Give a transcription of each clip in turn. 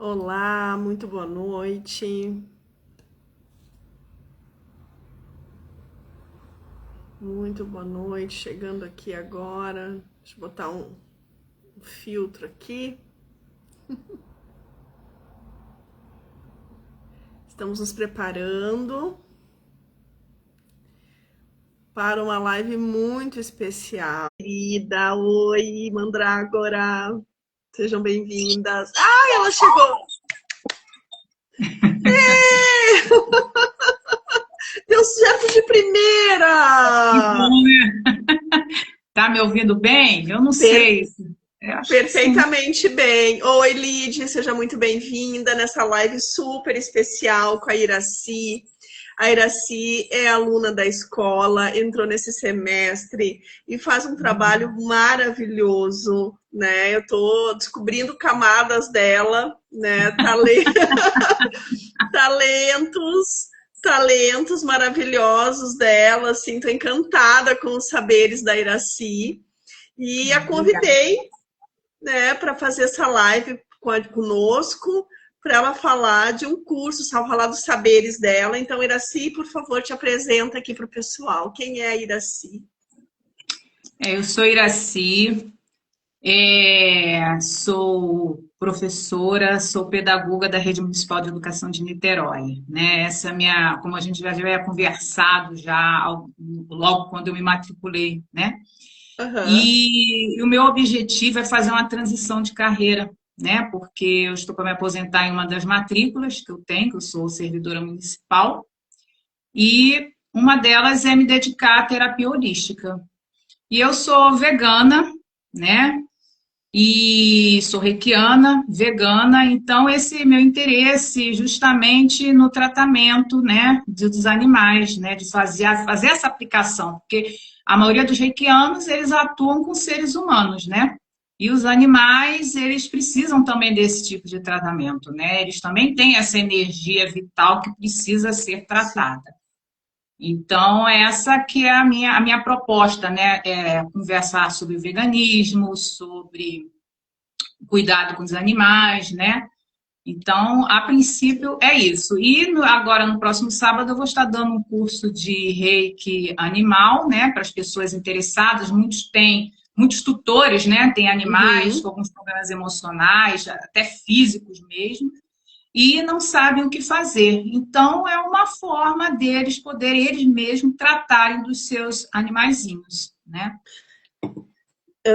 Olá, muito boa noite. Muito boa noite. Chegando aqui agora. Deixa eu botar um filtro aqui. Estamos nos preparando para uma live muito especial. Querida, oi, Mandrágora. Sejam bem-vindas. Ai, ela chegou! Deu certo de Que primeira! bom, né? Tá me ouvindo bem? Eu não Per sei. Eu acho que sim. Perfeitamente bem. Oi, Lid, seja muito bem-vinda nessa live super especial com a Iraci. A Iraci é aluna da escola, entrou nesse semestre e faz um trabalho maravilhoso, né? Eu estou descobrindo camadas dela, né? Talentos, talentos maravilhosos dela, assim, estou encantada com os saberes da Iraci. E a Obrigada. convidei, né, para fazer essa live conosco, para ela falar de um curso, falar dos saberes dela. Então, Iraci, por favor, te apresenta aqui para o pessoal. Quem é a Iraci? Eu sou Iraci, sou professora, sou pedagoga da Rede Municipal de Educação de Niterói, né? Essa é a minha, como a gente já havia conversado logo quando eu me matriculei, né? Aham. E o meu objetivo é fazer uma transição de carreira, né? Porque eu estou para me aposentar em uma das matrículas que eu tenho, que eu sou servidora municipal, e uma delas é me dedicar à terapia holística. E eu sou vegana, né? E sou reikiana, vegana, então esse meu interesse justamente no tratamento, né, dos animais, né, de fazer essa aplicação, porque a maioria dos reikianos, eles atuam com seres humanos, né? E os animais, eles precisam também desse tipo de tratamento, né? Eles também têm essa energia vital que precisa ser Sim. tratada. Então, essa que é a minha proposta, né? É conversar sobre veganismo, sobre cuidado com os animais, né? Então, a princípio, é isso. E agora, no próximo sábado, eu vou estar dando um curso de reiki animal, né? Para as pessoas interessadas. Muitos tutores, né? Tem animais com Uhum. alguns problemas emocionais, até físicos mesmo, e não sabem o que fazer. Então, é uma forma deles poderem eles mesmos tratarem dos seus animaizinhos, né?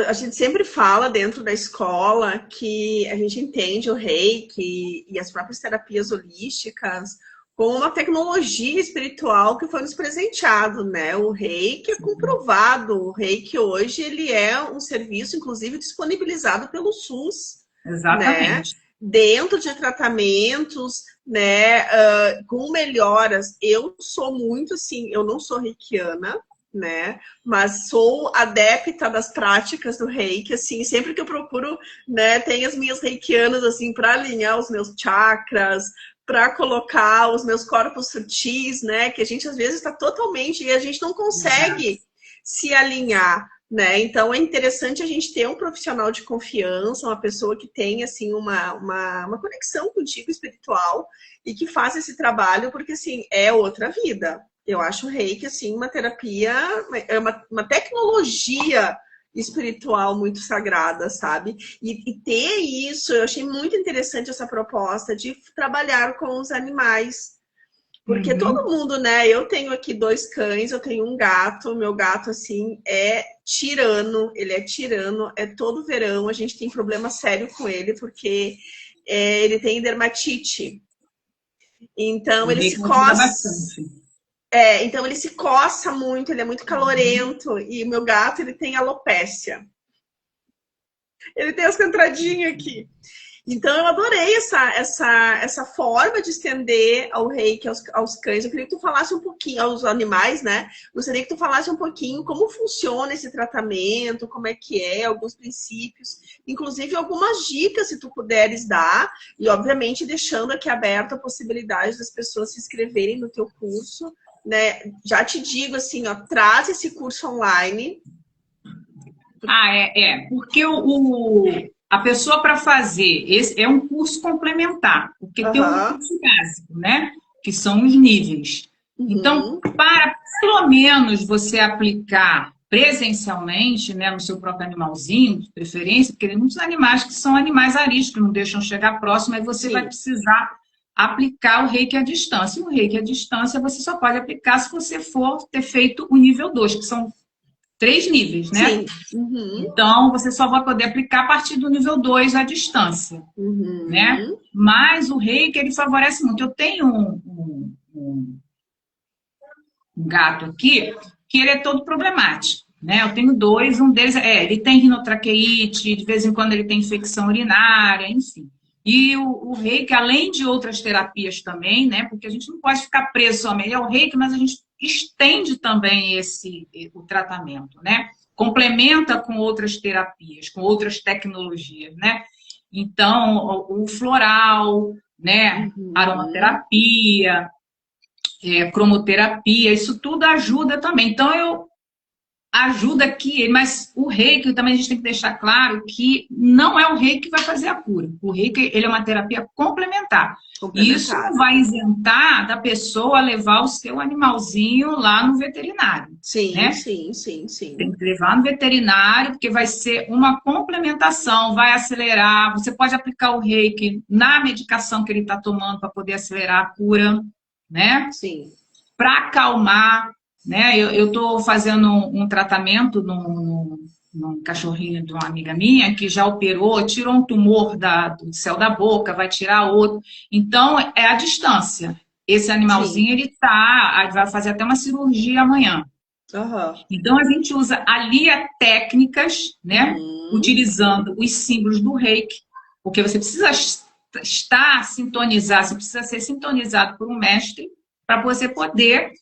A gente sempre fala dentro da escola que a gente entende o reiki e as próprias terapias holísticas como uma tecnologia espiritual que foi nos presenteado, né? O reiki é comprovado. O reiki hoje ele é um serviço, inclusive, disponibilizado pelo SUS, né? Exatamente. Dentro de tratamentos, né? Com melhoras. Eu sou muito assim, eu não sou reikiana, né? Mas sou adepta das práticas do reiki, assim, sempre que eu procuro, né, tem as minhas reikianas, assim, para alinhar os meus chakras, para colocar os meus corpos sutis, né, que a gente às vezes está totalmente, e a gente não Exato. consegue se alinhar, né, então é interessante a gente ter um profissional de confiança, uma pessoa que tem, assim, uma conexão contigo espiritual e que faça esse trabalho, porque, assim, é outra vida, eu acho o reiki, assim, uma terapia, é uma tecnologia espiritual muito sagrada, sabe? E ter isso, eu achei muito interessante essa proposta de trabalhar com os animais. Porque todo Uhum. mundo, né? Eu tenho aqui dois cães, eu tenho um gato. Meu gato, assim, é tirano. Ele é tirano. É todo verão. A gente tem problema sério com ele, porque ele tem dermatite. Então, O ele reiki se ajuda coça. bastante. Então ele se coça muito, ele é muito calorento e o meu gato ele tem alopécia. Ele tem essa entradinha aqui. Então eu adorei essa forma de estender ao reiki aos cães. Eu queria que tu falasse um pouquinho, aos animais, né? Gostaria que tu falasse um pouquinho como funciona esse tratamento, como é que é, alguns princípios, inclusive algumas dicas, se tu puderes dar, e obviamente deixando aqui aberta a possibilidade das pessoas se inscreverem no teu curso, né? Já te digo assim, ó, traz esse curso online. Porque a pessoa para fazer, esse é um curso complementar, porque tem um Aham. curso básico, né? Que são os níveis. Então, Uhum. para pelo menos você aplicar presencialmente, né, no seu próprio animalzinho, de preferência, porque tem muitos animais que são animais ariscos, que não deixam chegar próximo, aí você vai Sim. precisar aplicar o reiki à distância. E o reiki à distância você só pode aplicar se você for ter feito o nível 2, que são 3 níveis, né? Sim. Uhum. Então, você só vai poder aplicar a partir do nível 2 à distância, né? Uhum. Mas o reiki, ele favorece muito. Eu tenho um gato aqui que ele é todo problemático, né? Eu tenho dois, um deles ele tem rinotraqueite, de vez em quando ele tem infecção urinária, enfim. E o reiki, além de outras terapias também, né? Porque a gente não pode ficar preso somente ao reiki, mas a gente estende também o tratamento, né? Complementa com outras terapias, com outras tecnologias, né? Então, o floral, né? Uhum. Aromaterapia, cromoterapia, isso tudo ajuda também. Então, eu ajuda aqui, mas o reiki também a gente tem que deixar claro que não é o reiki que vai fazer a cura. O reiki, ele é uma terapia complementar. E isso Complementar. não vai isentar da pessoa levar o seu animalzinho lá no veterinário, Sim, né? sim, sim, Tem sim. que levar no veterinário, porque vai ser uma complementação, vai acelerar. Você pode aplicar o reiki na medicação que ele está tomando para poder acelerar a cura, né? Sim. Para acalmar, né? Eu estou fazendo um tratamento num cachorrinho de uma amiga minha que já operou, tirou um tumor do céu da boca, vai tirar outro. Então, é a distância. Esse Sim. animalzinho, vai fazer até uma cirurgia amanhã. Aham. Então, a gente usa ali técnicas, né? Uhum. Utilizando os símbolos do reiki, porque você precisa estar sintonizado, você precisa ser sintonizado por um mestre para você poder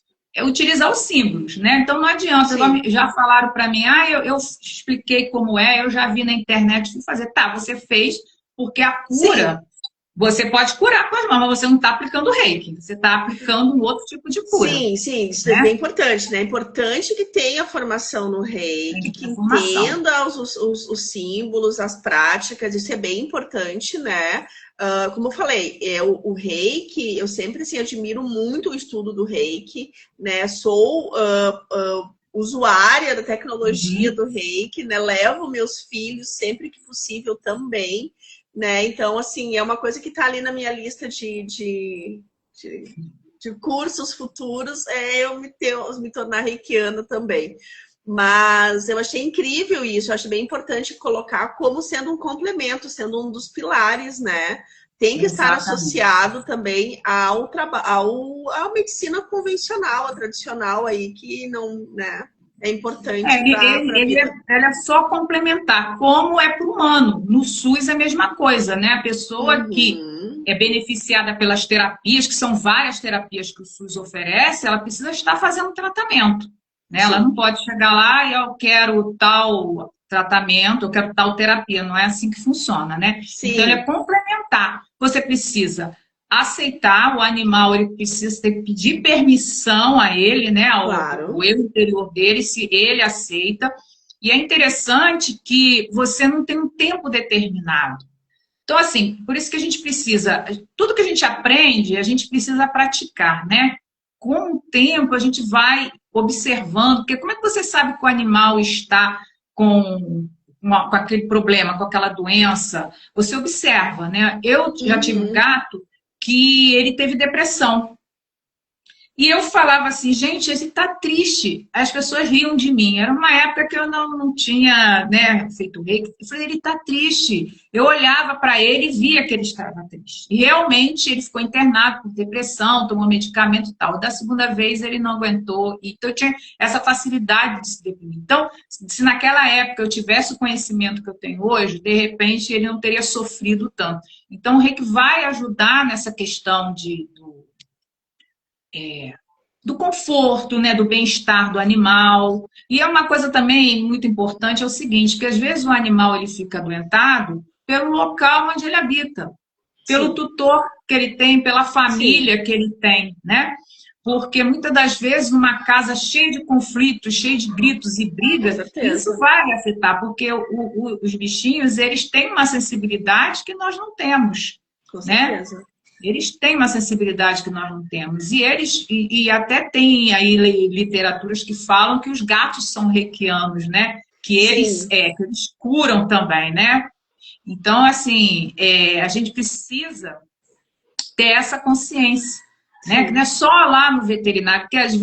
utilizar os símbolos, né? Então, não adianta, Sim. já falaram para mim, eu expliquei como é, eu já vi na internet, fui fazer. Tá, você fez, porque a Sim. cura você pode curar com as mãos, mas você não está aplicando reiki, você está aplicando um outro tipo de cura, Sim, sim, isso é né? bem importante, né? É importante que tenha formação no Tem reiki, que que ter formação. entenda os símbolos, as práticas, isso é bem importante, né? Como eu falei, o reiki, eu sempre assim, admiro muito o estudo do reiki, né? Sou usuária da tecnologia Uhum. do reiki, né? Levo meus filhos sempre que possível também, né? Então, assim, é uma coisa que está ali na minha lista de de cursos futuros, eu me tornar reikiana também. Mas eu achei incrível isso, eu acho bem importante colocar como sendo um complemento, sendo um dos pilares, né? Tem que estar Exatamente. associado também à medicina convencional, a tradicional aí, que não, né? É importante para a vida. Ele é só complementar, como é para o humano. No SUS é a mesma coisa, né? A pessoa que Uhum. é beneficiada pelas terapias, que são várias terapias que o SUS oferece, ela precisa estar fazendo tratamento, né? Ela Sim, não pode chegar lá e eu quero tal tratamento, eu quero tal terapia. Não é assim que funciona, né? Então, ele é sim, complementar. Você precisa aceitar o animal, ele precisa pedir permissão a ele, né, ao claro. eu interior dele, se ele aceita. E é interessante que você não tem um tempo determinado. Então, assim, por isso que a gente precisa, tudo que a gente aprende, a gente precisa praticar, né? Com o tempo, a gente vai observando, porque como é que você sabe que o animal está com aquele problema, com aquela doença? Você observa, né? Eu já tive um Uhum. gato que ele teve depressão. E eu falava assim, gente, ele tá triste. As pessoas riam de mim. Era uma época que eu não tinha, né, feito reiki. Eu falei, ele tá triste. Eu olhava para ele e via que ele estava triste. E realmente ele ficou internado por depressão, tomou medicamento e tal. Da segunda vez ele não aguentou. Então eu tinha essa facilidade de se deprimir. Então, se naquela época eu tivesse o conhecimento que eu tenho hoje, de repente ele não teria sofrido tanto. Então o reiki vai ajudar nessa questão do conforto, né, do bem-estar do animal. E é uma coisa também muito importante, é o seguinte, que às vezes o animal ele fica adoentado pelo local onde ele habita, pelo Sim, tutor que ele tem, pela sim. família que ele tem, né? porque muitas das vezes numa casa cheia de conflitos, cheia de gritos e brigas, isso vai afetar, porque os bichinhos, eles têm uma sensibilidade que nós não temos, Com né? certeza. Eles têm uma sensibilidade que nós não temos. E até tem aí literaturas que falam que os gatos são reikianos, né? Que eles curam também, né? Então, assim, a gente precisa ter essa consciência, né? Que não é só lá no veterinário, porque às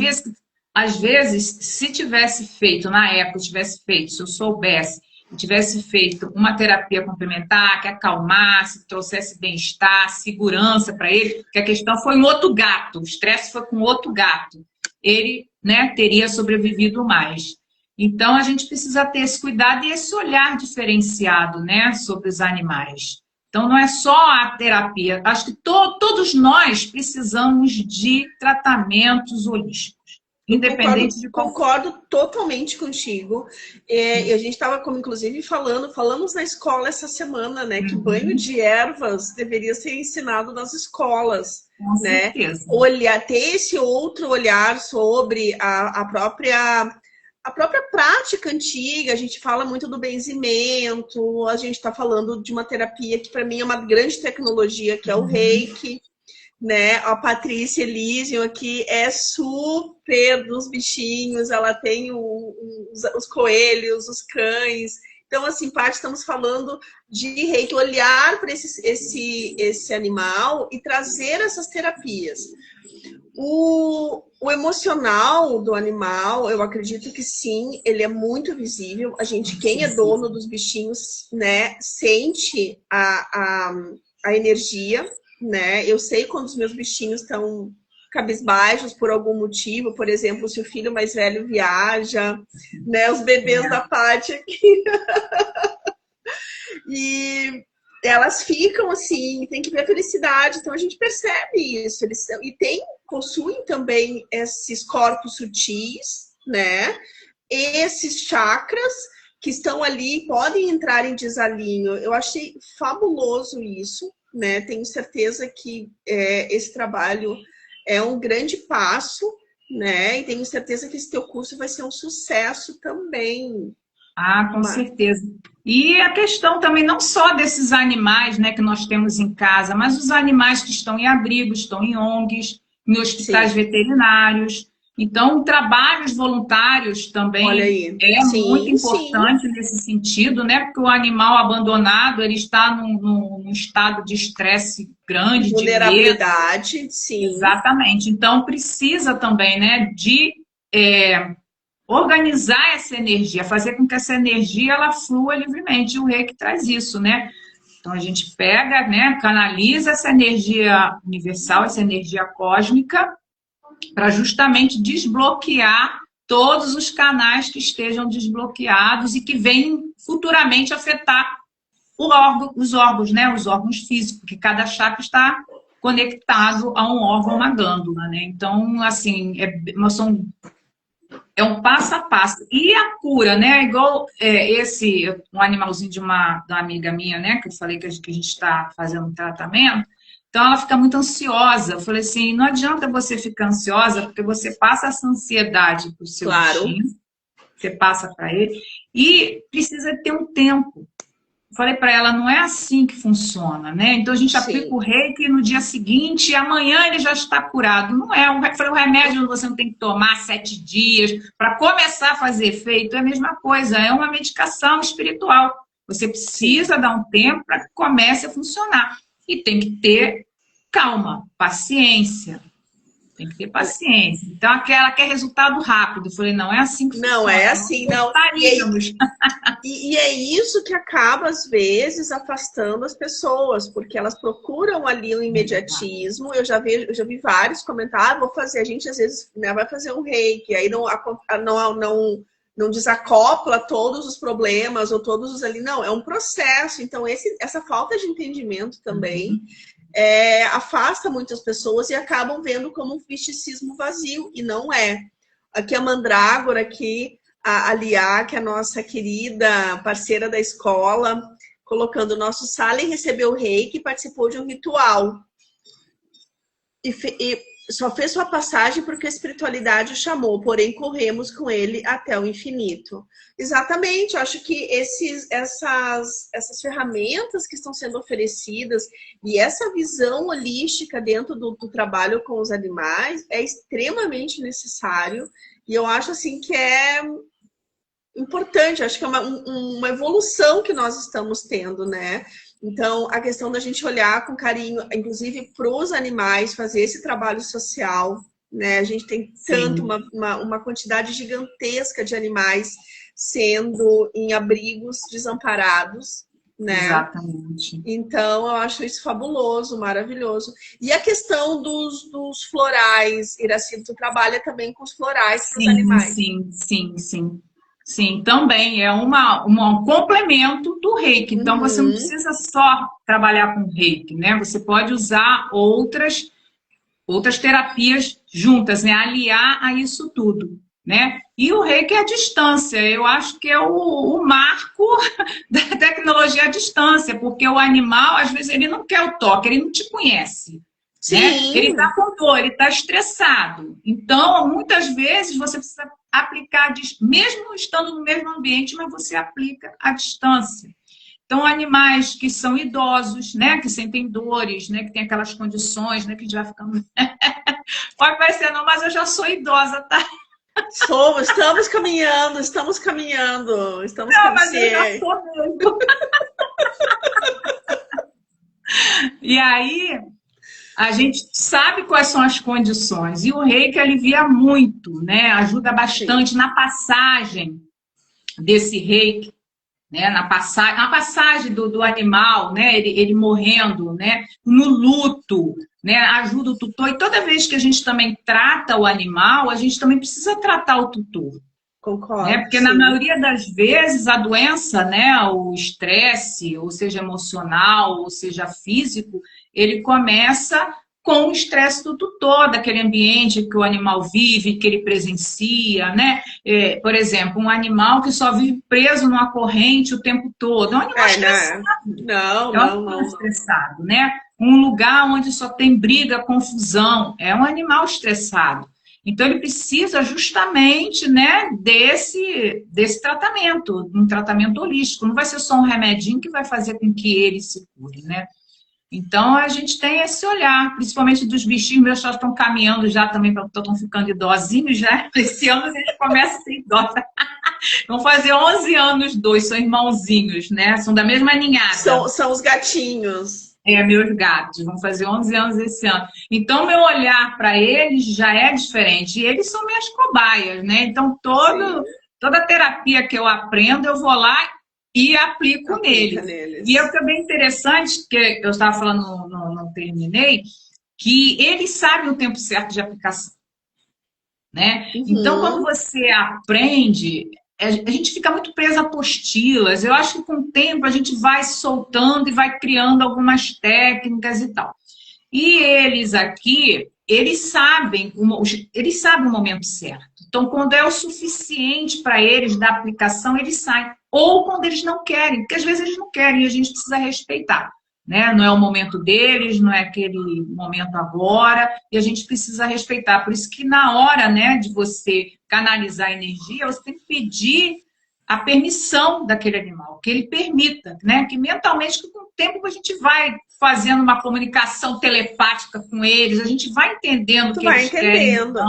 vezes, se tivesse feito, na época, se eu soubesse, tivesse feito uma terapia complementar, que acalmasse, trouxesse bem-estar, segurança para ele, que a questão foi um outro gato, o estresse foi com outro gato, ele, né, teria sobrevivido mais. Então, a gente precisa ter esse cuidado e esse olhar diferenciado, né, sobre os animais. Então, não é só a terapia. Acho que todos nós precisamos de tratamentos holísticos. Independente de qual... Concordo totalmente contigo. E a gente estava, inclusive, falamos na escola essa semana, né? Que banho de ervas deveria ser ensinado nas escolas. Com certeza. Ter esse outro olhar sobre a própria prática antiga. A gente fala muito do benzimento, a gente está falando de uma terapia que para mim é uma grande tecnologia, que é o Reiki, né? A Patrícia Elysium aqui é super dos bichinhos, ela tem os coelhos, os cães. Então, assim, Paty, estamos falando de Reiki, olhar para esse animal e trazer essas terapias. O emocional do animal, eu acredito que sim, ele é muito visível. A gente, quem é dono dos bichinhos, né, sente a energia, né? Eu sei quando os meus bichinhos estão cabisbaixos por algum motivo, por exemplo, se o filho mais velho viaja, né? Os bebês da Paty aqui. E elas ficam assim, tem que ver a felicidade, então a gente percebe isso. Eles possuem também esses corpos sutis, né? Esses chakras que estão ali, podem entrar em desalinho. Eu achei fabuloso isso, né? Tenho certeza que esse trabalho é um grande passo, né? E tenho certeza que esse teu curso vai ser um sucesso também. Ah, com certeza. E a questão também não só desses animais, né, que nós temos em casa, mas os animais que estão em abrigos, estão em ONGs, em hospitais veterinários. Então, trabalhos voluntários também muito importante nesse sentido, né? Porque o animal abandonado, ele está num estado de estresse grande, vulnerabilidade, de medo. Sim. Exatamente. Então, precisa também, né, de organizar essa energia, fazer com que essa energia ela flua livremente. E o Reiki traz isso, né? Então, a gente pega, né, canaliza essa energia universal, essa energia cósmica, para justamente desbloquear todos os canais que estejam desbloqueados e que venham futuramente afetar os órgãos, né? Os órgãos físicos, porque cada chakra está conectado a um órgão, uma glândula, né? Então, assim, é um passo a passo. E a cura, né? Igual um animalzinho de uma amiga minha, né? Que eu falei que a gente está fazendo um tratamento. Então, ela fica muito ansiosa. Eu falei assim, não adianta você ficar ansiosa, porque você passa essa ansiedade para o seu bichinho, você passa para ele, e precisa ter um tempo. Eu falei para ela, não é assim que funciona, né? Então, a gente aplica o Reiki no dia seguinte, e amanhã ele já está curado. Não é. O remédio você não tem que tomar 7 dias para começar a fazer efeito. É a mesma coisa, é uma medicação espiritual. Você precisa dar um tempo para que comece a funcionar. E tem que ter calma, paciência. Tem que ter paciência. Então, ela quer resultado rápido. Eu falei, não é assim que funciona. Não é assim, não. E é isso que acaba, às vezes, afastando as pessoas, porque elas procuram ali o imediatismo. Eu já vi vários comentários, vou fazer. A gente, às vezes, né, vai fazer um reiki, aí não desacopla todos os problemas ou todos os ali. Não, é um processo. Então, essa falta de entendimento também afasta muitas pessoas e acabam vendo como um misticismo vazio. E não é. Aqui a Mandrágora, aqui a Liá, que é a nossa querida parceira da escola, colocando o nosso Salen recebeu o reiki e participou de um ritual. E só fez sua passagem porque a espiritualidade o chamou, porém corremos com ele até o infinito. Exatamente, eu acho que essas ferramentas que estão sendo oferecidas e essa visão holística dentro do trabalho com os animais é extremamente necessário, e eu acho assim que é importante, acho que é uma evolução que nós estamos tendo, né? Então, a questão da gente olhar com carinho, inclusive para os animais, fazer esse trabalho social, né? A gente tem tanto uma quantidade gigantesca de animais sendo em abrigos desamparados, né? Exatamente. Então, eu acho isso fabuloso, maravilhoso. E a questão dos florais, Iraci, tu trabalha também com os florais para os animais. Sim. Sim, também é um complemento do reiki. Então, você não precisa só trabalhar com reiki, né? Você pode usar outras terapias juntas, né? Aliar a isso tudo, né? E o reiki é a distância. Eu acho que é o marco da tecnologia à distância, porque o animal, às vezes, ele não quer o toque, ele não te conhece. Né? Ele está com dor, ele está estressado. Então, muitas vezes, você precisa aplicar, mesmo estando no mesmo ambiente, mas você aplica à distância. Então, animais que são idosos, né? Que sentem dores, né? Que tem aquelas condições, né? Que já ficando... Pode parecer não, mas eu já sou idosa, tá? Estamos caminhando. Não, mas eu já sou mesmo. E aí... A gente sabe quais são as condições. E o reiki alivia muito, né? Ajuda bastante na passagem desse reiki, né? Na passagem do animal, né? Ele morrendo, né? No luto, né? Ajuda o tutor. E toda vez que a gente também trata o animal, a gente também precisa tratar o tutor. Concordo. Né? Porque na maioria das vezes a doença, né? O estresse, ou seja emocional, ou seja físico, ele começa com o estresse do tutor, daquele ambiente que o animal vive, que ele presencia, né? Por exemplo, um animal que só vive preso numa corrente o tempo todo. É um animal estressado. Não. Estressado, né? Um lugar onde só tem briga, confusão. É um animal estressado. Então, ele precisa justamente, né, desse tratamento, um tratamento holístico. Não vai ser só um remedinho que vai fazer com que ele se cure, né? Então, a gente tem esse olhar, principalmente dos bichinhos. Meus já estão caminhando já também, estão ficando idosinhos já. Esse ano a gente começa a ser idosa. Vão fazer 11 anos, dois, são irmãozinhos, né? São da mesma ninhada. São os gatinhos. Meus gatos, vão fazer 11 anos esse ano. Então, meu olhar para eles já é diferente. E eles são minhas cobaias, né? Então, toda terapia que eu aprendo, eu vou lá e aplico neles. E é o que é bem interessante, que eu estava falando, não terminei, que eles sabem o tempo certo de aplicação. Né? Então, quando você aprende... A gente fica muito preso a apostilas. Eu acho que com o tempo a gente vai soltando e vai criando algumas técnicas e tal. E eles aqui, eles sabem o momento certo. Então, quando é o suficiente para eles da aplicação, eles saem. Ou quando eles não querem, porque às vezes eles não querem e a gente precisa respeitar. Né? Não é o momento deles, não é aquele momento agora, e a gente precisa respeitar. Por isso que na hora, né, de você canalizar a energia, você tem que pedir a permissão daquele animal, que ele permita, né? Que mentalmente, com o tempo, a gente vai fazendo uma comunicação telepática com eles, a gente vai entendendo o que eles querem. Então,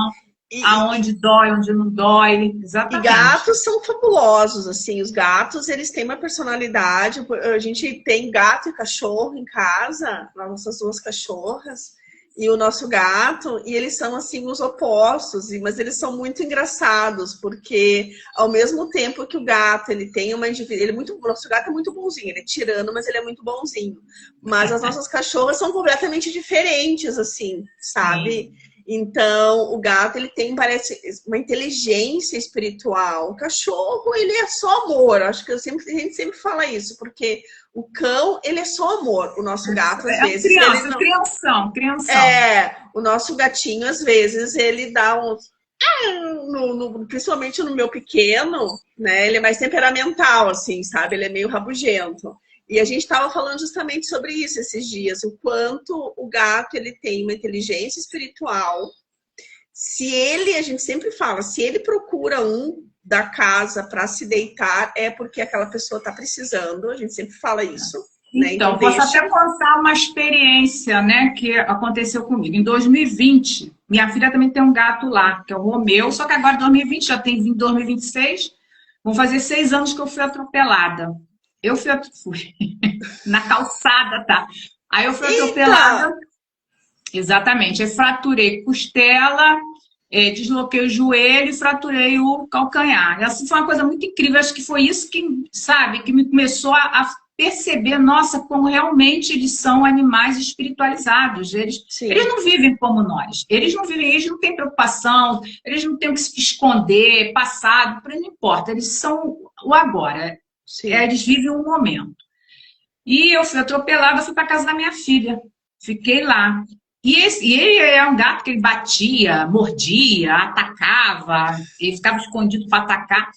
aonde dói, onde não dói, exatamente. E gatos são fabulosos, assim, os gatos, eles têm uma personalidade, a gente tem gato e cachorro em casa, nossas duas cachorras, e o nosso gato, e eles são, assim, os opostos, mas eles são muito engraçados, porque ao mesmo tempo que o gato, ele tem uma individualidade, o nosso gato é muito bonzinho, ele é tirano, mas ele é muito bonzinho, mas as nossas cachorras são completamente diferentes, assim, sabe? Então, o gato, ele tem, parece, uma inteligência espiritual. O cachorro, ele é só amor. Acho que a gente sempre fala isso, porque o cão, ele é só amor. O nosso gato, às vezes... Crianção. O nosso gatinho, às vezes, ele dá uns... principalmente no meu pequeno, né? Ele é mais temperamental, assim, sabe? Ele é meio rabugento. E a gente estava falando justamente sobre isso esses dias, o quanto o gato ele tem uma inteligência espiritual. Se ele, a gente sempre fala, se ele procura um da casa para se deitar, é porque aquela pessoa está precisando, a gente sempre fala isso. Né? Então, posso até contar uma experiência, né, que aconteceu comigo. Em 2020, minha filha também tem um gato lá, que é o Romeu, só que agora em 2020, já tem 2026, vão fazer 6 anos que eu fui atropelada. Eu fui na calçada, tá? Aí eu fui atropelada. Exatamente. Eu fraturei costela, desloquei o joelho e fraturei o calcanhar. Assim, foi uma coisa muito incrível. Acho que foi isso que, sabe, que me começou a perceber, nossa, como realmente eles são animais espiritualizados. Eles não vivem como nós. Eles não vivem, eles não têm preocupação, eles não têm o que se esconder, passado, não importa. Eles são o agora. Eles vivem o momento. E eu fui atropelada, fui para casa da minha filha. Fiquei lá. E ele é um gato que ele batia, mordia, atacava, ele ficava escondido para atacar.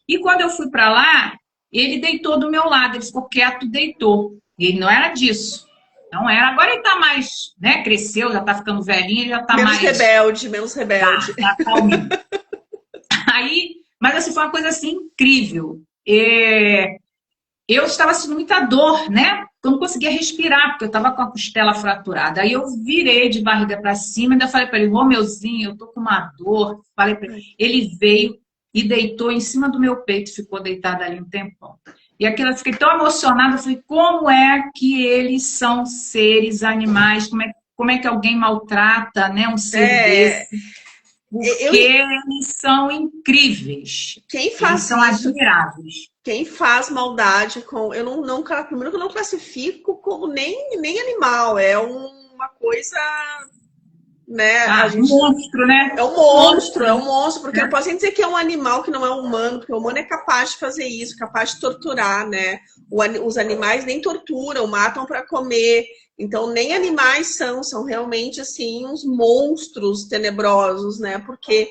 E quando eu fui para lá, ele deitou do meu lado, ele ficou quieto, deitou. E ele não era disso. Não era. Agora ele está mais, né? Cresceu, já está ficando velhinho, ele já está mais... Menos rebelde. Tá calminho. Aí, mas assim, foi uma coisa assim incrível. Eu estava sentindo muita dor, né? Eu não conseguia respirar, porque eu estava com a costela fraturada. Aí eu virei de barriga para cima, ainda falei para ele, Romeuzinho, eu tô com uma dor. Falei para ele. Ele veio e deitou em cima do meu peito, ficou deitado ali um tempão. E aquilo eu fiquei tão emocionada, eu falei, como é que eles são seres, animais, como é que alguém maltrata, né, um ser desse? Porque eles são incríveis. Quem faz são admiráveis. Quem faz maldade com... Primeiro que eu não classifico como nem animal. É uma coisa... Né? Um monstro, né? É um monstro. Porque eu posso nem dizer que é um animal que não é humano, porque o humano é capaz de fazer isso, capaz de torturar, né? Os animais nem torturam, matam para comer. Então, nem animais são realmente, assim, uns monstros tenebrosos, né? Porque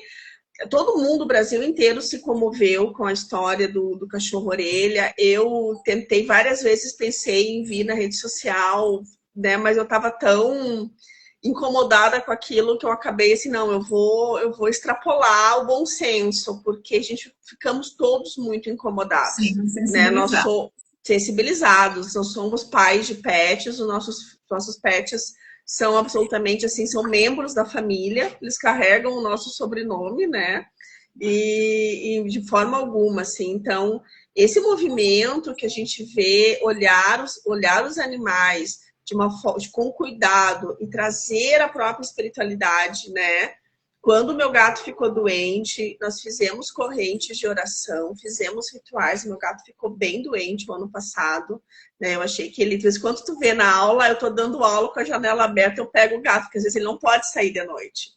todo mundo, o Brasil inteiro, se comoveu com a história do cachorro-orelha. Eu tentei várias vezes, pensei em vir na rede social, né? Mas eu estava tão incomodada com aquilo que eu acabei assim, não, eu vou extrapolar o bom senso, porque a gente ficamos todos muito incomodados. Sim, né? Nós somos sensibilizados, nós somos pais de pets, os nossos pets são absolutamente assim, são membros da família, eles carregam o nosso sobrenome, né? E de forma alguma, assim, então, esse movimento que a gente vê, olhar os animais com cuidado e trazer a própria espiritualidade, né? Quando o meu gato ficou doente, nós fizemos correntes de oração, fizemos rituais, meu gato ficou bem doente o ano passado, né? Eu achei que ele, de vez em quando tu vê na aula, eu tô dando aula com a janela aberta, eu pego o gato, porque às vezes ele não pode sair de noite,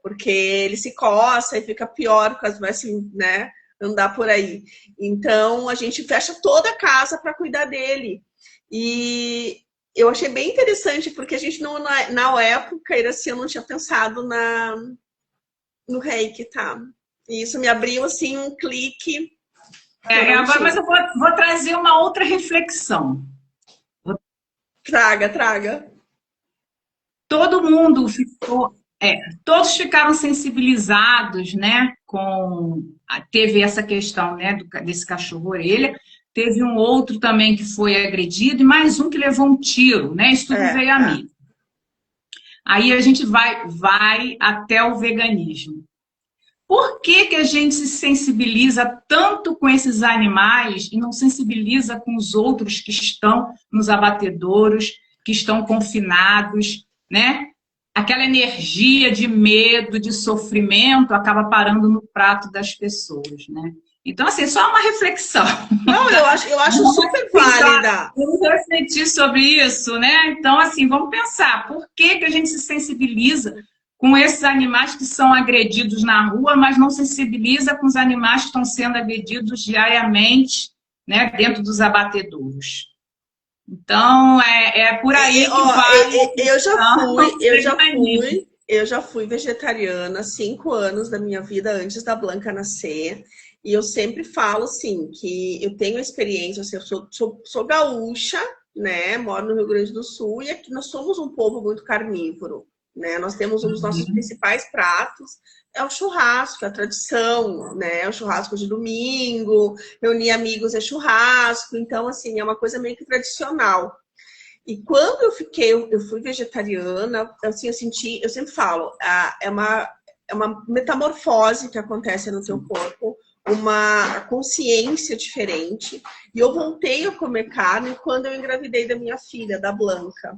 porque ele se coça e fica pior, quase vai assim, né? Andar por aí. Então, a gente fecha toda a casa para cuidar dele. E eu achei bem interessante, porque a gente não, na época, Iraci, eu não tinha pensado no reiki, tá? E isso me abriu, assim, um clique. Agora, mas eu vou trazer uma outra reflexão. Traga. Todo mundo ficou... todos ficaram sensibilizados, né? Teve essa questão, né, desse cachorro-orelha. Teve um outro também que foi agredido e mais um que levou um tiro, né? Isso tudo veio a mim. Aí a gente vai até o veganismo. Por que a gente se sensibiliza tanto com esses animais e não sensibiliza com os outros que estão nos abatedouros, que estão confinados, né? Aquela energia de medo, de sofrimento, acaba parando no prato das pessoas, né? Então, assim, só uma reflexão. Não, eu acho super válida. Vamos refletir sobre isso, né? Então, assim, vamos pensar. Por que a gente se sensibiliza com esses animais que são agredidos na rua, mas não sensibiliza com os animais que estão sendo agredidos diariamente, né, dentro dos abatedouros? Então, é por aí que vai. Eu já fui vegetariana 5 anos da minha vida antes da Blanca nascer. E eu sempre falo, assim, que eu tenho experiência, assim, eu sou gaúcha, né? Moro no Rio Grande do Sul e aqui nós somos um povo muito carnívoro, né? Nós temos um dos nossos principais pratos, é o churrasco, a tradição, né? O churrasco de domingo, reunir amigos é churrasco, então, assim, é uma coisa meio que tradicional. E quando eu fui vegetariana, assim, eu sempre falo, é uma metamorfose que acontece no teu corpo, uma consciência diferente. E eu voltei a comer carne quando eu engravidei da minha filha, da Blanca,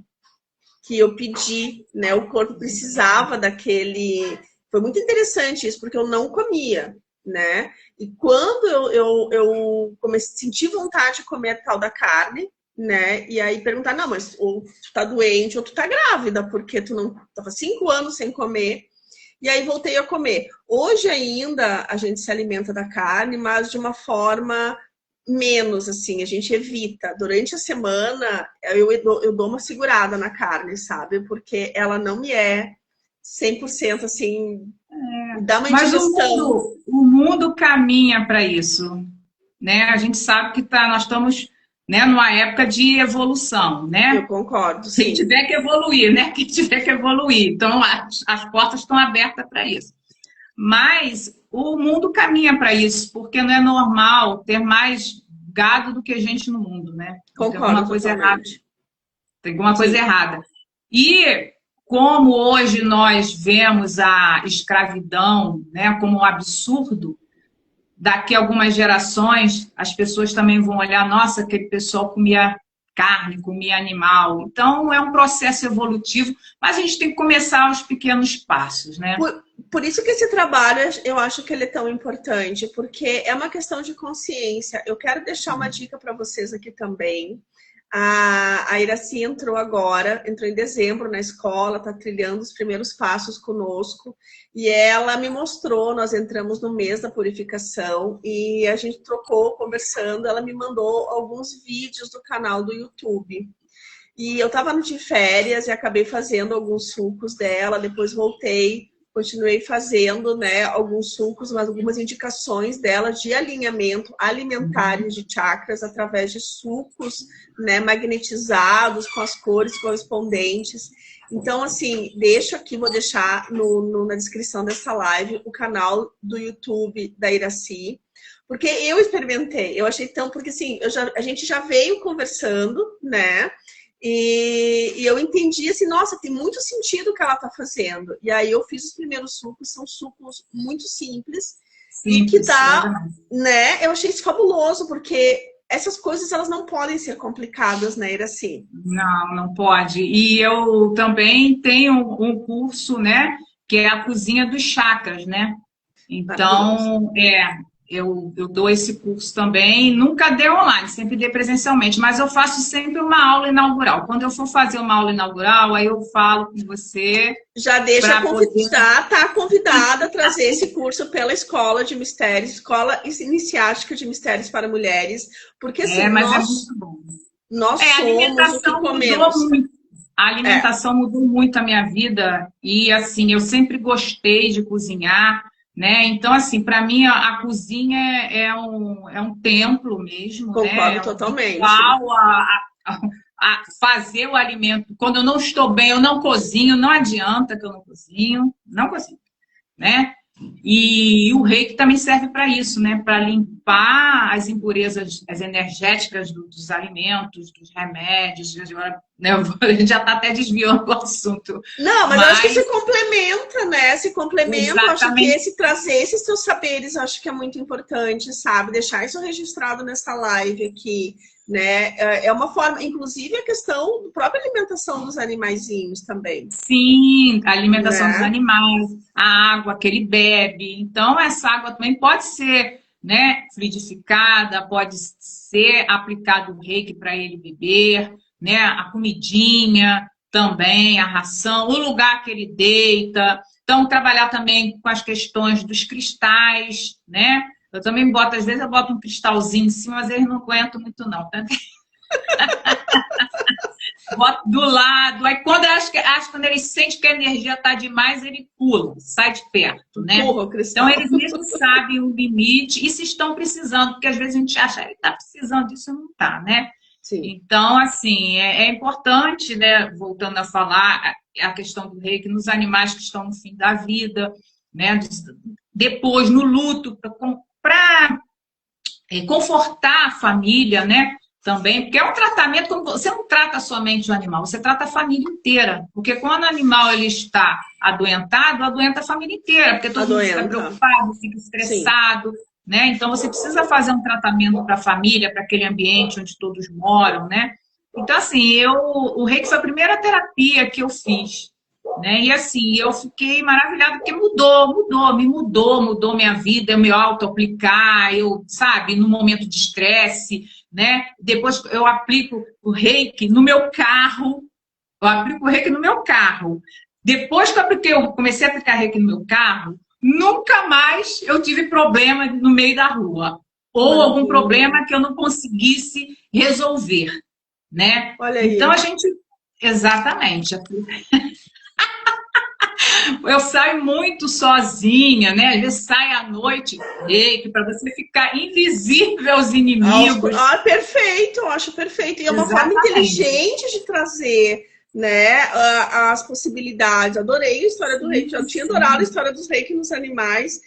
que eu pedi, né? O corpo precisava daquele. Foi muito interessante isso, porque eu não comia, né? E quando eu comecei a sentir vontade de comer a tal da carne, né? E aí perguntar, não, mas ou tu tá doente ou tu tá grávida, porque tu não tava 5 anos sem comer. E aí voltei a comer. Hoje ainda a gente se alimenta da carne, mas de uma forma menos, assim, a gente evita. Durante a semana eu dou uma segurada na carne, sabe? Porque ela não me é 100% assim, dá uma Mas indigestão. o mundo caminha para isso, né? A gente sabe que nós estamos, né, numa época de evolução, Eu né? concordo, Quem sim. tiver que evoluir, né? Quem tiver que evoluir. Então, as portas estão abertas para isso. Mas o mundo caminha para isso, porque não é normal ter mais gado do que gente no mundo, né? Então, tem Concordo alguma coisa errada. totalmente. Tem alguma coisa Sim. errada. E como hoje nós vemos a escravidão, né, como um absurdo, daqui a algumas gerações as pessoas também vão olhar, nossa, aquele pessoal comia carne, comia animal. Então é um processo evolutivo, mas a gente tem que começar aos pequenos passos, né? Por isso que esse trabalho, eu acho que ele é tão importante, porque é uma questão de consciência. Eu quero deixar uma dica para vocês aqui também. A Iraci entrou agora, entrou em dezembro na escola, está trilhando os primeiros passos conosco. E ela me mostrou, nós entramos no mês da purificação e a gente trocou, conversando, ela me mandou alguns vídeos do canal do YouTube. E eu estava de férias e acabei fazendo alguns sucos dela, depois voltei, continuei fazendo, né, alguns sucos, mas algumas indicações dela de alinhamento alimentares de chakras através de sucos, né, magnetizados com as cores correspondentes. Então, assim, deixo aqui, vou deixar na descrição dessa live o canal do YouTube da Iraci, porque eu experimentei, eu achei tão, porque assim, a gente já veio conversando, né? E eu entendi assim, nossa, tem muito sentido o que ela está fazendo. E aí eu fiz os primeiros sucos, são sucos muito simples e que dá, né? Eu achei isso fabuloso, porque essas coisas elas não podem ser complicadas, né, Iraci? Não, não pode. E eu também tenho um curso, né, que é a cozinha dos chakras, né? Então, eu dou esse curso também. Nunca dei online, sempre dei presencialmente, mas eu faço sempre uma aula inaugural. Quando eu for fazer uma aula inaugural, aí eu falo com você. Já deixa poder... já está convidada a trazer esse curso pela Escola de Mistérios, Escola Iniciática de Mistérios para Mulheres, porque assim, mas é muito bom. Nós a somos o que alimentação comemos. mudou muito. A alimentação mudou muito a minha vida e, assim, eu sempre gostei de cozinhar, né? Então, assim, para mim, a cozinha é um templo mesmo, Concordo né? É um totalmente. ritual a fazer o alimento. Quando eu não estou bem, eu não cozinho, não adianta que eu não cozinho, né? E o reiki também serve para isso, né? Para limpar as impurezas, as energéticas dos alimentos, dos remédios. Né? A gente já está até desviando o assunto. Não, mas eu acho que se complementa, né? Se complementa, eu acho que trazer esses seus saberes, eu acho que é muito importante, sabe? Deixar isso registrado nessa live aqui, né? É uma forma, inclusive a questão da própria alimentação dos animaizinhos também. Sim, a alimentação dos animais, a água que ele bebe. Então, essa água também pode ser, né, fluidificada, pode ser aplicado o reiki para ele beber, né? A comidinha também, a ração, o lugar que ele deita. Então, trabalhar também com as questões dos cristais, né? Eu também boto, às vezes eu boto um cristalzinho em cima, mas eles não aguentam muito, não. bota do lado. Aí quando ele sente que a energia está demais, ele pula, sai de perto, né? Porra, então, eles mesmos sabem o limite e se estão precisando, porque às vezes a gente acha que está precisando disso e não está, né? Sim. Então, assim, é importante, né, voltando a falar, a questão do reiki nos animais que estão no fim da vida, né? Depois, no luto, para confortar a família, né? Também, porque é um tratamento, como você não trata somente o animal, você trata a família inteira. Porque quando o animal ele está adoentado, adoenta a família inteira, porque todo mundo fica preocupado, fica estressado, né? Então você precisa fazer um tratamento para a família, para aquele ambiente onde todos moram, né? Então, assim, o reiki foi a primeira terapia que eu fiz, né? E assim, eu fiquei maravilhada, porque mudou minha vida, eu me auto-aplicar, sabe, no momento de estresse, né? Depois eu aplico o reiki no meu carro, Depois que eu comecei a aplicar reiki no meu carro, nunca mais eu tive problema no meio da rua, ou algum problema que eu não conseguisse resolver, né? Olha aí. Então, exatamente. Eu saio muito sozinha, né? Às vezes sai à noite, para você ficar invisível aos inimigos. Perfeito, eu acho perfeito. E é uma forma inteligente de trazer, né, as possibilidades. Adorei a história do reiki, já tinha adorado a história dos reiki nos animais.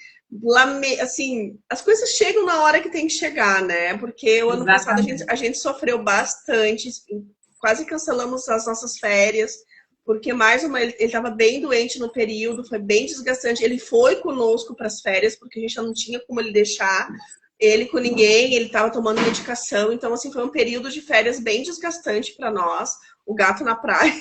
Assim, as coisas chegam na hora que tem que chegar, né? Porque o ano passado a gente sofreu bastante, quase cancelamos as nossas férias. Porque ele estava bem doente no período, foi bem desgastante. Ele foi conosco para as férias, porque a gente já não tinha como ele deixar ele com ninguém, ele estava tomando medicação. Então, assim, foi um período de férias bem desgastante para nós. O gato na praia.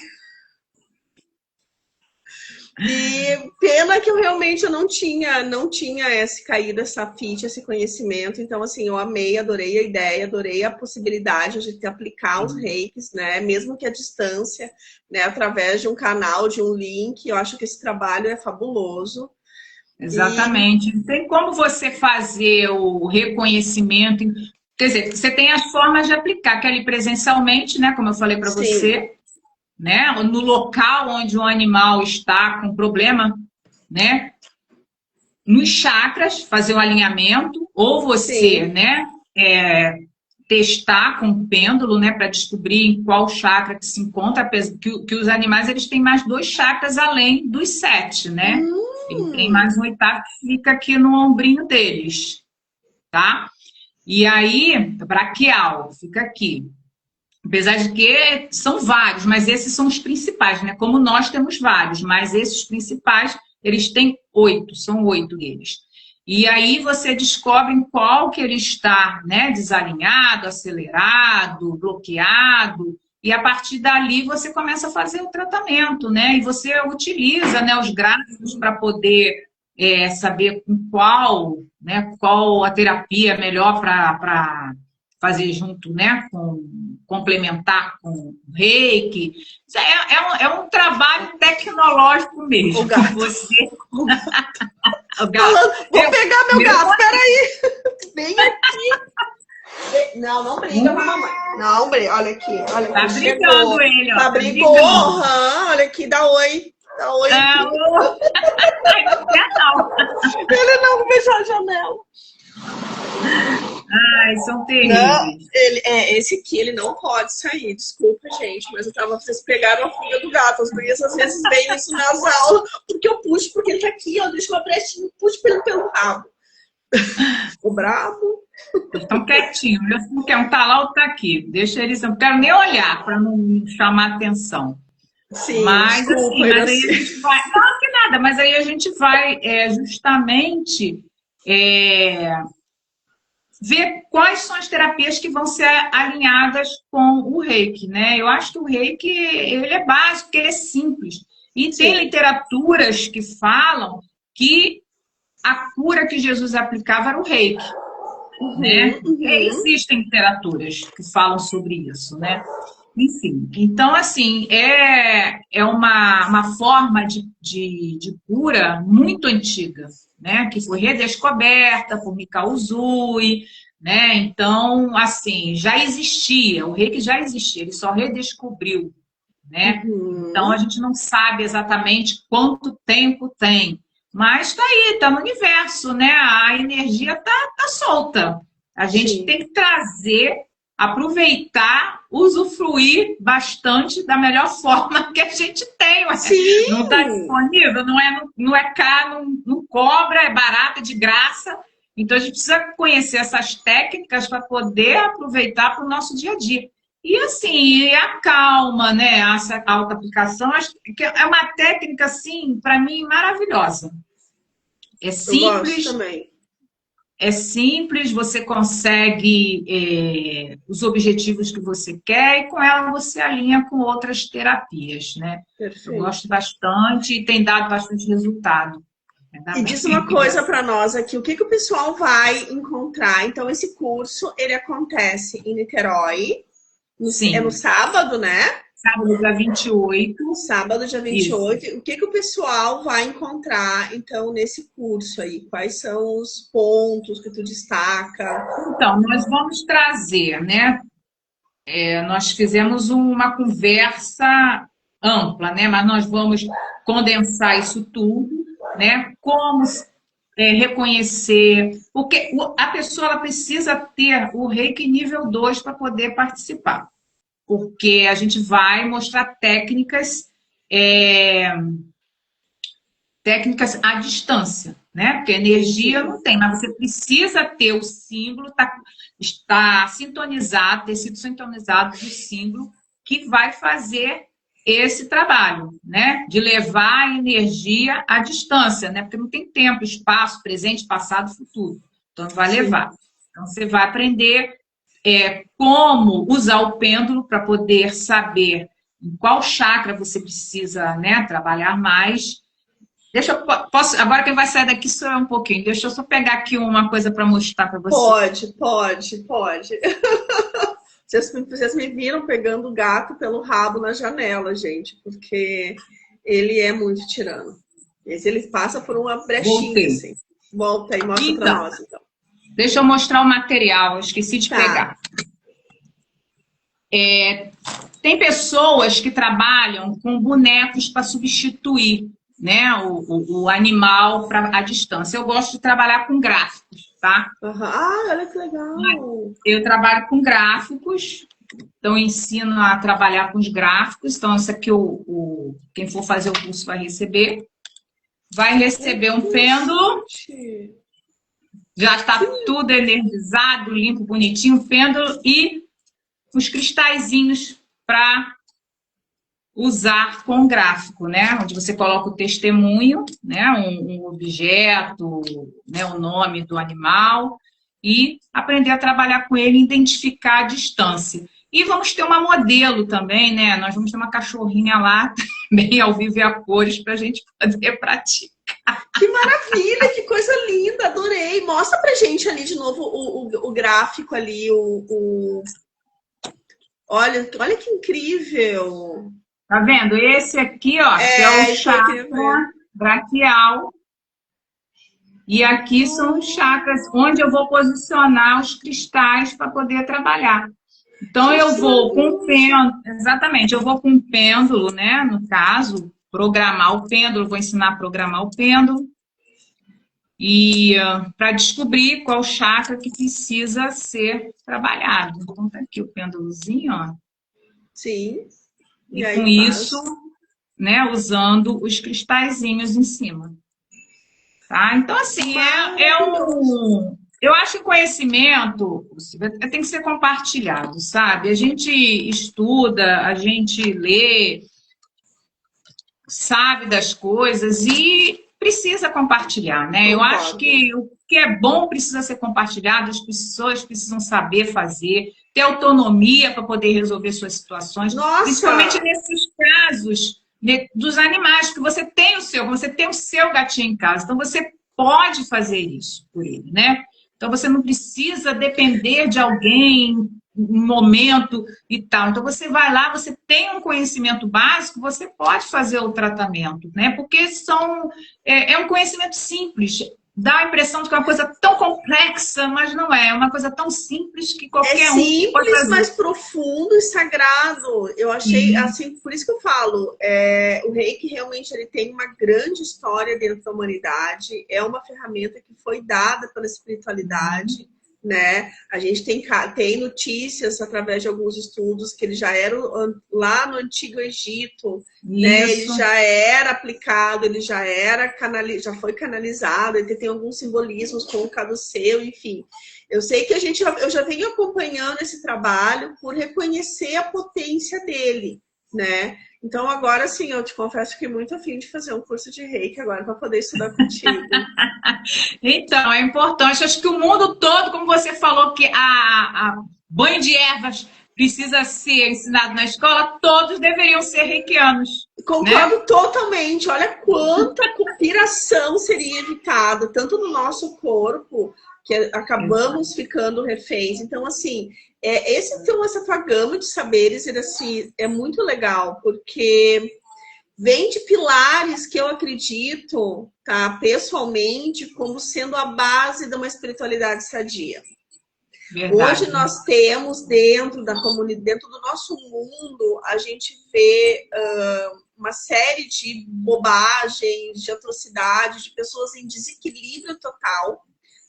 E pena que eu realmente não tinha essa ficha, esse conhecimento. Então, assim, eu amei, adorei a ideia, adorei a possibilidade de aplicar os reikis, né? Mesmo que à distância, né? Através de um canal, de um link. Eu acho que esse trabalho é fabuloso. Exatamente. Tem como você fazer o reconhecimento. Quer dizer, você tem as formas de aplicar, que é ali presencialmente, né? Como eu falei para você. Né? No local onde o animal está com problema, né? Nos chakras, fazer o alinhamento, ou você, né, testar com o pêndulo, né, para descobrir em qual chakra que se encontra, que os animais eles têm mais 2 chakras além dos 7, né? Ele tem mais um 8º que fica aqui no ombrinho deles, tá? E aí, braquial, fica aqui. Apesar de que são vários, mas esses são os principais, né? Como nós temos vários, mas esses principais, eles têm 8, são 8 deles. E aí você descobre em qual que ele está, né? Desalinhado, acelerado, bloqueado, e a partir dali você começa a fazer o tratamento, né? E você utiliza, né, os gráficos para poder saber qual a terapia melhor para fazer junto, né, complementar com o reiki. É um trabalho tecnológico mesmo. O gato. O gato. Vou pegar meu gato, peraí. Vem aqui. Não briga com a mamãe. Não briga, olha aqui. Olha tá brigando ele, ó. Tá brigando. Olha aqui, dá oi. Dá oi. Não. Ele não fechou a janela. Ai, são terríveis. Esse aqui, ele não pode sair. Desculpa, gente, mas vocês pegaram a fuga do gato. As gurias às vezes veem isso nas aulas, porque eu puxo, porque ele tá aqui, ó, deixa uma brechinha, puxo pelo rabo. Ficou bravo. Estão quietinhos. Um tá lá, outro tá aqui. Deixa eles, não quero nem olhar para não chamar atenção. Sim, mas, desculpa, assim, mas aí a gente vai. Não, que nada, mas aí a gente vai justamente. Ver quais são as terapias que vão ser alinhadas com o reiki, né? Eu acho que o reiki, ele é básico, porque ele é simples. E tem literaturas que falam que a cura que Jesus aplicava era o reiki, né? Existem literaturas que falam sobre isso, né? Enfim, então, assim, é uma forma de cura muito antiga, né? Que foi redescoberta por Mikao Usui, né? Então, assim, já existia, o reiki já existia, ele só redescobriu, né? Então, a gente não sabe exatamente quanto tempo tem. Mas está aí, está no universo, né? A energia tá solta. A gente tem que trazer, aproveitar, usufruir bastante da melhor forma que a gente tem. Sim. Não está disponível, não é caro, não cobra, é barato, é de graça. Então, a gente precisa conhecer essas técnicas para poder aproveitar para o nosso dia a dia. E assim, a calma, né? Essa autoaplicação, acho que é uma técnica, assim, para mim, maravilhosa. É simples, é simples, você consegue os objetivos que você quer e com ela você alinha com outras terapias, né? Perfeito. Eu gosto bastante e tem dado bastante resultado. E diz uma coisa para nós aqui, o que o pessoal vai encontrar? Então, esse curso, ele acontece em Niterói, é no sábado, né? Sábado, dia 28. Sábado, dia 28. Isso. O que o pessoal vai encontrar, então, nesse curso aí? Quais são os pontos que tu destaca? Então, nós vamos trazer, né? Nós fizemos uma conversa ampla, né? Mas nós vamos condensar isso tudo, né? Como reconhecer... Porque a pessoa ela precisa ter o Reiki nível 2 para poder participar. Porque a gente vai mostrar técnicas à distância, né? Porque energia não tem, mas você precisa ter o símbolo, estar sintonizado, ter sido sintonizado do símbolo que vai fazer esse trabalho, né? De levar a energia à distância, né? Porque não tem tempo, espaço, presente, passado, futuro. Então, vai levar. Então, você vai aprender como usar o pêndulo para poder saber em qual chakra você precisa, né, trabalhar mais. Agora quem vai sair daqui sou eu um pouquinho. Deixa eu só pegar aqui uma coisa para mostrar para você. Pode. Vocês me viram pegando o gato pelo rabo na janela, gente, porque ele é muito tirano. Ele passa por uma brechinha, assim. Volta aí, mostra para nós, então. Deixa eu mostrar o material, eu esqueci de pegar. Tem pessoas que trabalham com bonecos para substituir, né, o animal à distância. Eu gosto de trabalhar com gráficos, tá? Olha que legal! Eu trabalho com gráficos, então eu ensino a trabalhar com os gráficos. Então, isso aqui quem for fazer o curso vai receber. Vai receber um pêndulo. Já está tudo energizado, limpo, bonitinho, o pêndulo e os cristalzinhos para usar com o gráfico, né? Onde você coloca o testemunho, né? Um objeto, né? O nome do animal e aprender a trabalhar com ele, identificar a distância. E vamos ter uma modelo também, né? Nós vamos ter uma cachorrinha lá, bem ao vivo e a cores, para a gente poder praticar. Que maravilha, que coisa linda, adorei. Mostra pra gente ali de novo o gráfico ali, Olha que incrível. Tá vendo? Esse aqui, ó, que é o chakra braquial. E aqui são os chakras onde eu vou posicionar os cristais para poder trabalhar. Então, eu vou com o pêndulo, exatamente, eu vou com o pêndulo, né? No caso, programar o pêndulo, vou ensinar a programar o pêndulo. E para descobrir qual chakra que precisa ser trabalhado. Então, tá aqui o pêndulozinho, ó. Sim. E com isso, né, usando os cristalzinhos em cima. Tá? Então, assim, eu acho que conhecimento tem que ser compartilhado, sabe? A gente estuda, a gente lê, sabe das coisas e precisa compartilhar, né? Eu acho que o que é bom precisa ser compartilhado, as pessoas precisam saber fazer, ter autonomia para poder resolver suas situações, principalmente nesses casos dos animais, que você tem o seu gatinho em casa, então você pode fazer isso por ele, né? Então você não precisa depender de alguém, um momento e tal. Então você vai lá, você tem um conhecimento básico, você pode fazer o tratamento, né? Porque é um conhecimento simples. dá a impressão de que é uma coisa tão complexa, mas não é. É uma coisa tão simples que qualquer um pode simples, fazer. mas profundo e sagrado. Eu achei, assim, por isso que eu falo, o reiki realmente ele tem uma grande história dentro da humanidade, é uma ferramenta que foi dada pela espiritualidade, né? A gente tem notícias através de alguns estudos que ele já era lá no Antigo Egito, né? Ele já era aplicado, ele já era já foi canalizado, ele tem alguns simbolismos como o caduceu, enfim. Eu sei que eu já venho acompanhando esse trabalho por reconhecer a potência dele, né? Então agora sim, eu te confesso que fiquei muito afim de fazer um curso de reiki agora para poder estudar contigo. Então, é importante. Acho que o mundo todo, como você falou, que a banho de ervas precisa ser ensinado na escola, todos deveriam ser reikianos. Concordo, né? Totalmente. Olha quanta conspiração seria evitada, tanto no nosso corpo, que acabamos ficando reféns. Então, assim, essa tua gama de saberes assim, é muito legal, porque vem de pilares que eu acredito, tá, pessoalmente, como sendo a base de uma espiritualidade sadia. Verdade. Hoje nós temos dentro da comunidade, dentro do nosso mundo, a gente vê uma série de bobagens, de atrocidades, de pessoas em desequilíbrio total,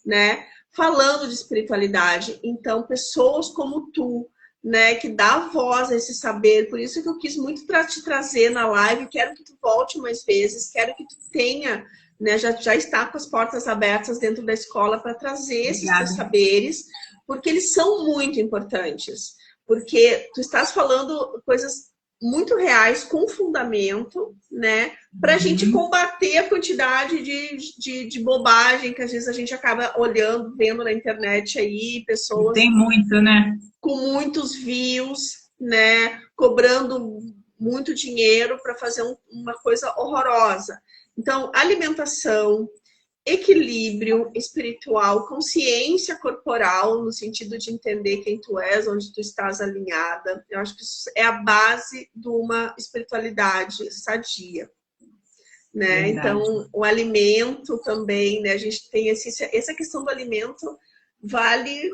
né? Falando de espiritualidade. Então, pessoas como tu, né, que dá voz a esse saber, por isso que eu quis muito te trazer na live, quero que tu volte mais vezes, quero que tu tenha, né, já está com as portas abertas dentro da escola para trazer esses teus saberes, porque eles são muito importantes, porque tu estás falando coisas muito reais, com fundamento, né, para a gente combater a quantidade de bobagem que às vezes a gente acaba olhando, vendo na internet aí, pessoas... Tem muito, né? Com muitos views, né, cobrando muito dinheiro para fazer uma coisa horrorosa. Então, alimentação, equilíbrio espiritual, consciência corporal, no sentido de entender quem tu és, onde tu estás alinhada. Eu acho que isso é a base de uma espiritualidade sadia. Né? Então, o alimento também, né? A gente tem essa questão do alimento vale...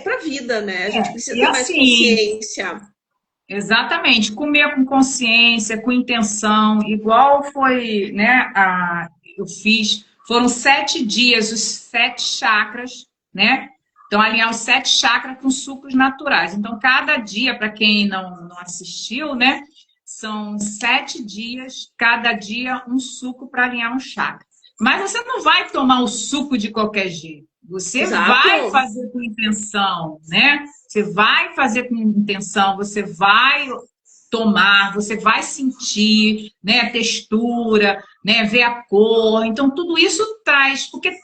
para a vida, né? A gente precisa ter mais consciência. Exatamente. Comer com consciência, com intenção, igual foi, né? Eu fiz, foram 7 dias, os 7 chakras, né? Então, alinhar os 7 chakras com sucos naturais. Então, cada dia, para quem não assistiu, né? São 7 dias, cada dia um suco para alinhar um chakra. Mas você não vai tomar o suco de qualquer jeito. Você vai fazer com intenção, né? Você vai fazer com intenção, você vai tomar, você vai sentir, né, a textura, né, ver a cor. Então, tudo isso traz, porque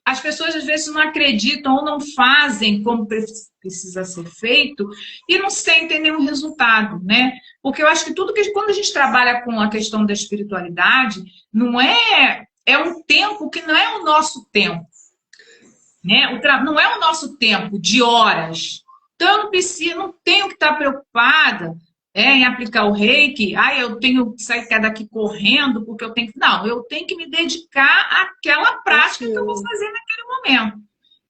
as pessoas às vezes não acreditam ou não fazem como precisa ser feito e não sentem nenhum resultado, né? Porque eu acho que tudo que quando a gente trabalha com a questão da espiritualidade, não é um tempo que não é o nosso tempo. Né? Não é o nosso tempo de horas. Então, eu não tenho que estar preocupada em aplicar o reiki. Eu tenho que sair daqui correndo, porque eu tenho que... Não, eu tenho que me dedicar àquela prática que eu vou fazer naquele momento.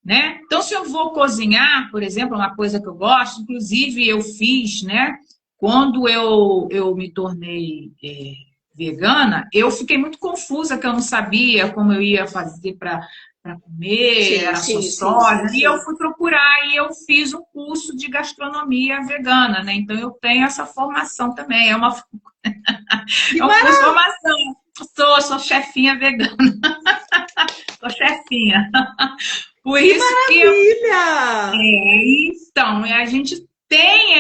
Né? Então, se eu vou cozinhar, por exemplo, uma coisa que eu gosto, inclusive eu fiz, né? Quando eu me tornei vegana, eu fiquei muito confusa, que eu não sabia como eu ia fazer para comer, era só soja, e eu fui procurar e eu fiz um curso de gastronomia vegana, né? Então eu tenho essa formação também, é uma formação. Sou chefinha vegana. Sou chefinha. Por que isso maravilha! Então, a gente tem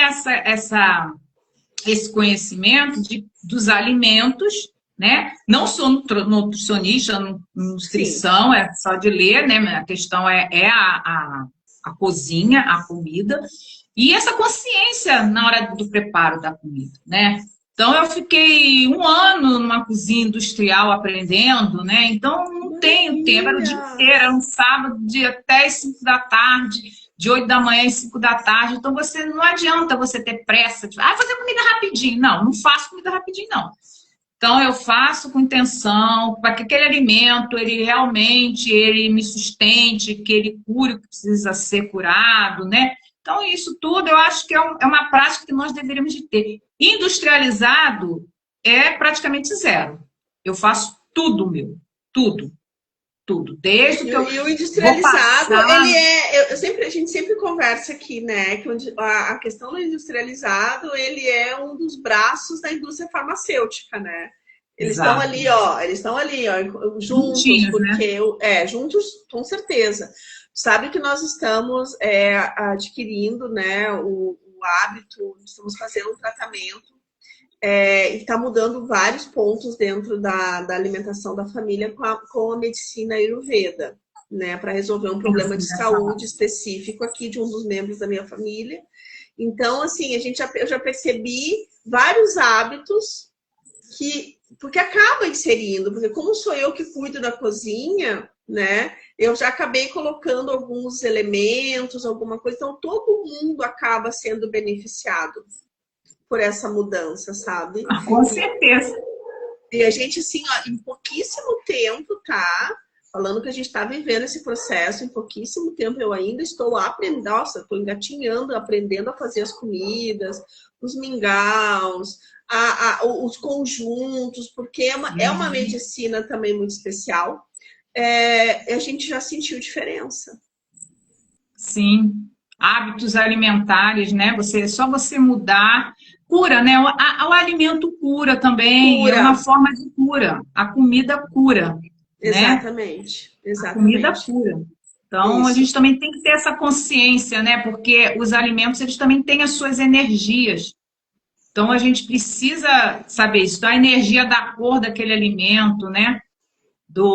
esse conhecimento dos alimentos, né? Não sou nutricionista, nutrição, é só de ler, né? A questão é a cozinha, a comida, e essa consciência na hora do preparo da comida, né? Então, eu fiquei 1 ano numa cozinha industrial aprendendo, né? Então, não tenho tempo, era o dia inteiro, era um sábado, até as 5 da tarde, de 8 da manhã às 5 da tarde. Então, não adianta você ter pressa de fazer comida rapidinho. Não faço comida rapidinho, não. Então, eu faço com intenção, para que aquele alimento, ele realmente, ele me sustente, que ele cure o que precisa ser curado, né? Então, isso tudo eu acho que é uma prática que nós deveríamos de ter. Industrializado é praticamente zero. Eu faço tudo meu, tudo, tudo. Desde que eu E o vou industrializado, passar... ele é. A gente sempre conversa aqui, né? Que a questão do industrializado, ele é um dos braços da indústria farmacêutica, né? Exato. Eles estão ali, ó, juntos, Juntinhos, né? porque juntos, com certeza. Sabe que nós estamos adquirindo, né, o hábito, estamos fazendo um tratamento e está mudando vários pontos dentro da alimentação da família com a medicina Ayurveda, né, para resolver um problema de saúde específico aqui de um dos membros da minha família. Então, assim, eu já percebi vários hábitos porque acaba inserindo, porque como sou eu que cuido da cozinha, né, eu já acabei colocando alguns elementos, alguma coisa, então todo mundo acaba sendo beneficiado por essa mudança, sabe? Com certeza. E a gente, assim, ó, em pouquíssimo tempo, tá? Falando que a gente está vivendo esse processo, em pouquíssimo tempo eu ainda estou aprendendo, nossa, estou engatinhando, aprendendo a fazer as comidas, os mingaus, os conjuntos, porque é uma medicina também muito especial. A gente já sentiu diferença. Sim. Hábitos alimentares, né? Só você mudar, cura, né? O alimento cura também, é uma forma de cura. A comida cura, né? Exatamente. A comida cura. Então, a gente também tem que ter essa consciência, né? Porque os alimentos, eles também têm as suas energias. Então, a gente precisa saber isso, da energia da cor daquele alimento, né?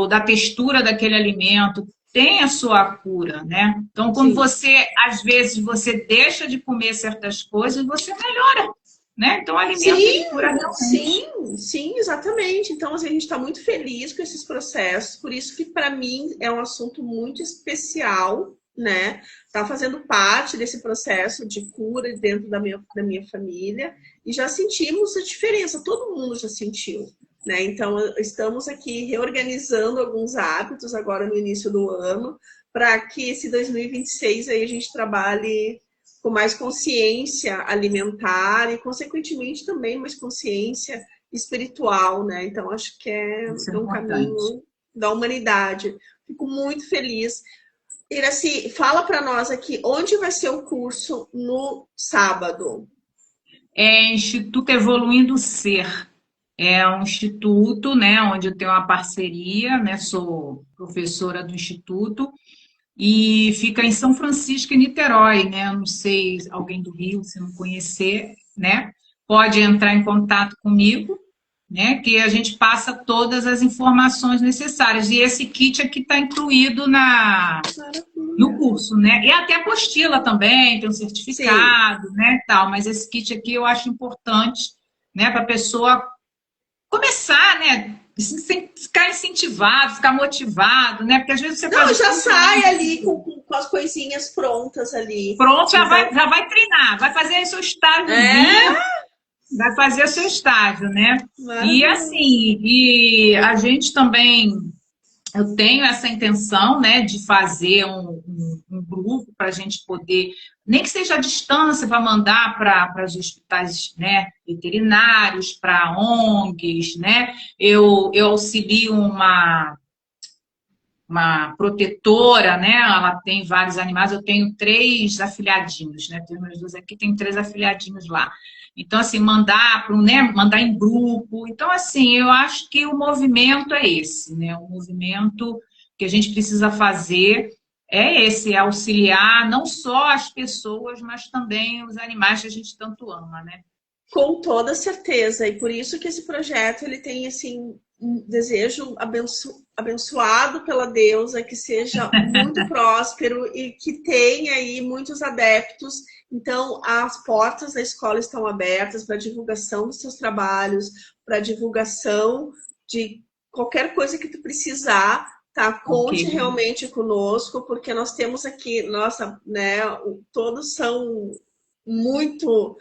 Da textura daquele alimento, tem a sua cura, né? Então, quando às vezes, você deixa de comer certas coisas, você melhora, né? Então, o alimento ele cura realmente. Sim, exatamente. Então, assim, a gente está muito feliz com esses processos, por isso que, para mim, é um assunto muito especial, né? Tá fazendo parte desse processo de cura dentro da minha família, e já sentimos a diferença, todo mundo já sentiu. Né? Então, estamos aqui reorganizando alguns hábitos agora no início do ano, para que esse 2026 aí a gente trabalhe com mais consciência alimentar e, consequentemente, também mais consciência espiritual, né? Então, acho que é um caminho da humanidade. Fico muito feliz. Iraci, fala para nós aqui, onde vai ser o curso no sábado? É Instituto Evoluindo Ser. É um instituto, né, onde eu tenho uma parceria, né, sou professora do instituto, e fica em São Francisco e Niterói, né, eu não sei, alguém do Rio, se não conhecer, né, pode entrar em contato comigo, né, que a gente passa todas as informações necessárias, e esse kit aqui está incluído no curso, né, e até apostila também, tem um certificado, né, tal, mas esse kit aqui eu acho importante, né, para a pessoa começar, né? Ficar incentivado, ficar motivado, né? Porque às vezes você faz. Já sai ali com as coisinhas prontas ali. Pronto, já vai treinar, vai fazer seu estágio. Vai fazer o seu estágio, né? E assim, e a gente também. Eu tenho essa intenção, né, de fazer um grupo para a gente poder, nem que seja à distância, para mandar para os hospitais, né, veterinários, para ONGs, né? Eu auxilio uma protetora, né? Ela tem vários animais, eu tenho 3 afilhadinhos, né? Tenho meus 2 aqui, tem 3 afilhadinhos lá. Então, assim, mandar em grupo. Então, assim, eu acho que o movimento é esse, né? O movimento que a gente precisa fazer é esse, é auxiliar não só as pessoas, mas também os animais que a gente tanto ama, né? Com toda certeza. E por isso que esse projeto, ele tem, assim, um desejo abençoado pela deusa, que seja muito próspero e que tenha aí muitos adeptos. Então, as portas da escola estão abertas para divulgação dos seus trabalhos, para divulgação de qualquer coisa que tu precisar, tá? Conte realmente conosco, porque nós temos aqui, nossa, né, todos são muito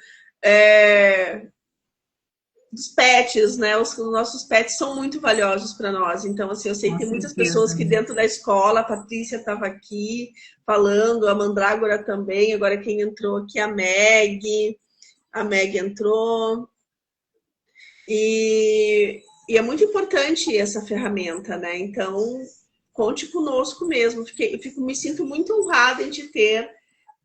dos pets, né? Os nossos pets são muito valiosos para nós. Então, assim, eu sei que Com tem muitas certeza. pessoas que dentro da escola, a Patrícia estava aqui falando, a Mandrágora também, agora quem entrou aqui, a Meg entrou. E é muito importante essa ferramenta, né? Então, conte conosco mesmo. Me sinto muito honrada em te ter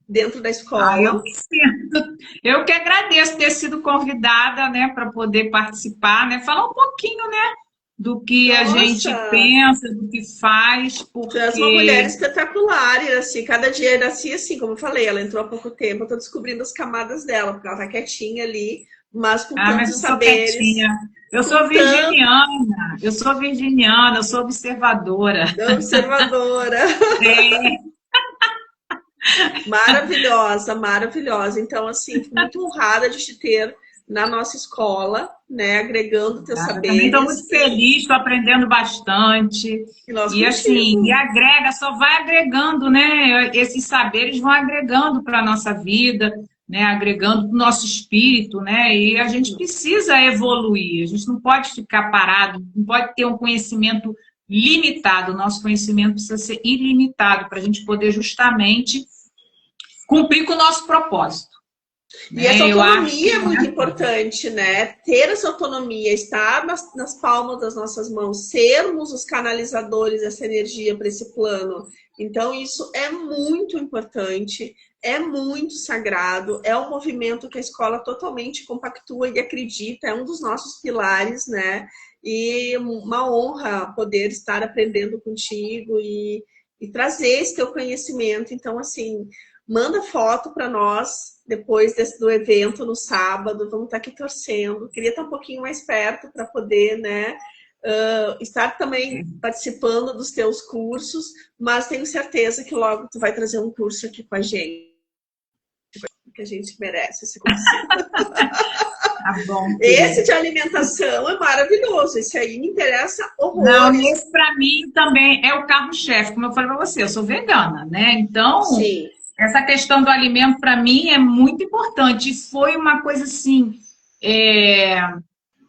dentro da Eu escola. que sinto. Eu que agradeço ter sido convidada, né, para poder participar, né, falar um pouquinho, né, do que a gente Nossa, pensa, do que faz, tu és uma mulher porque espetacular, Iraci. Cada dia Iraci, assim, como eu falei, ela entrou há pouco tempo, eu tô descobrindo as camadas dela, porque ela tá quietinha ali, mas com mas tantos eu sou saberes, quietinha. com tanto Eu sou virginiana, eu sou observadora. observadora. É, Maravilhosa, maravilhosa. Então, assim, fico muito honrada de te ter na nossa escola, né? Agregando teus eu também estou saberes muito feliz, estou aprendendo bastante. e nós E assim, e contigo. agrega, só vai agregando, né? Esses saberes vão agregando para a nossa vida, né? Agregando para o nosso espírito, né? E a gente precisa evoluir, a gente não pode ficar parado, não pode ter um conhecimento limitado. O nosso conhecimento precisa ser ilimitado para a gente poder justamente cumprir com o nosso propósito, E essa né? Eu acho autonomia que é muito importante, né? Ter essa autonomia, estar nas palmas das nossas mãos, sermos os canalizadores dessa energia para esse plano. Então, isso é muito importante, é muito sagrado, é um movimento que a escola totalmente compactua e acredita, é um dos nossos pilares, né? E uma honra poder estar aprendendo contigo e trazer esse teu conhecimento. Então, assim, manda foto para nós depois do evento no sábado. Vamos estar aqui torcendo. Queria estar um pouquinho mais perto para poder, né, estar também participando dos teus cursos, mas tenho certeza que logo tu vai trazer um curso aqui com a gente, que a gente merece esse curso. tá bom, Esse querida. de alimentação é maravilhoso. Esse aí me interessa Não, horrores. esse para mim também é o carro-chefe, como eu falei para você, eu sou vegana, né? Então, Sim. essa questão do alimento para mim é muito importante. E foi uma coisa assim, é,